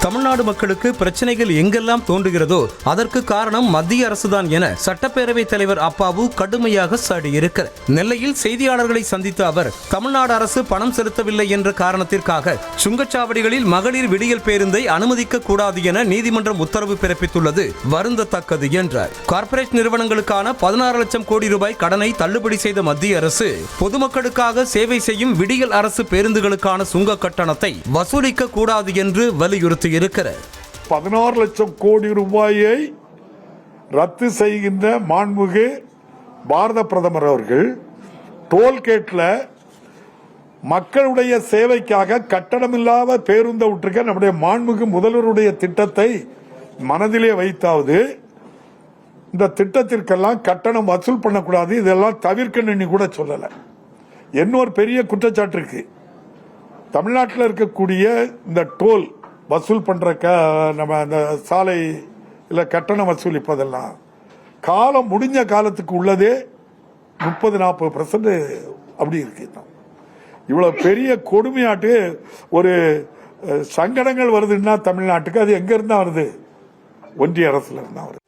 தமிழ்நாடு மக்களுக்கு பிரச்சனைகள் எங்கெல்லாம் தோன்றுகிறதோ அதற்கு காரணம் மத்திய அரசுதான் என சட்டப்பேரவைத் தலைவர் அப்பாவு கடுமையாக சாடியிருக்கிறார். நெல்லையில் செய்தியாளர்களை சந்தித்த அவர், தமிழ்நாடு அரசு பணம் செலுத்தவில்லை என்ற காரணத்திற்காக சுங்கச்சாவடிகளில் மகளிர் விடியல் பேருந்தை அனுமதிக்க கூடாது என நீதிமன்றம் உத்தரவு பிறப்பித்துள்ளது வருந்தத்தக்கது என்றார். கார்ப்பரேட் நிறுவனங்களுக்கான 16 லட்சம் கோடி ரூபாய் கடனை தள்ளுபடி செய்த மத்திய அரசு பொதுமக்களுக்காக சேவை செய்யும் விடியல் அரசு பேருந்துகளுக்கான சுங்க கட்டணத்தை வசூலிக்க கூடாது என்று வலியுறுத்தி இருக்கிறார். 16 லட்சம் கோடி ரூபாயை ரத்து செய்கின்ற மாண்புமிகு பாரத பிரதமர் அவர்கள் டோல்கேட்ல மக்களுடைய சேவைக்காக கட்டணமில்லாத பேருந்தை விட்டுருக்க நம்முடைய மாண்புமிகு முதல்வருடைய திட்டத்தை மனதிலே வைத்தாவது இந்த திட்டத்திற்கெல்லாம் கட்டணம் வசூல் பண்ணக்கூடாது, இதெல்லாம் தவிர்க்கணும்னு கூட சொல்லல. இன்னொரு பெரிய குற்றச்சாட்டு இருக்கு. தமிழ்நாட்டில் இருக்கக்கூடிய இந்த டோல் வசூல் பண்ற நம்ம அந்த சாலை இல்ல கட்டணம் வசூலிப்பதெல்லாம் காலம் முடிஞ்ச காலத்துக்கு உள்ளதே 30-40% அப்படி இருக்கு. இவ்வளவு பெரிய கொடுமையாட்டு ஒரு சங்கடங்கள் வருதுன்னா தமிழ்நாட்டுக்கு அது எங்க இருந்தா வருது? ஒன்றிய அரசுல இருந்தா வருது.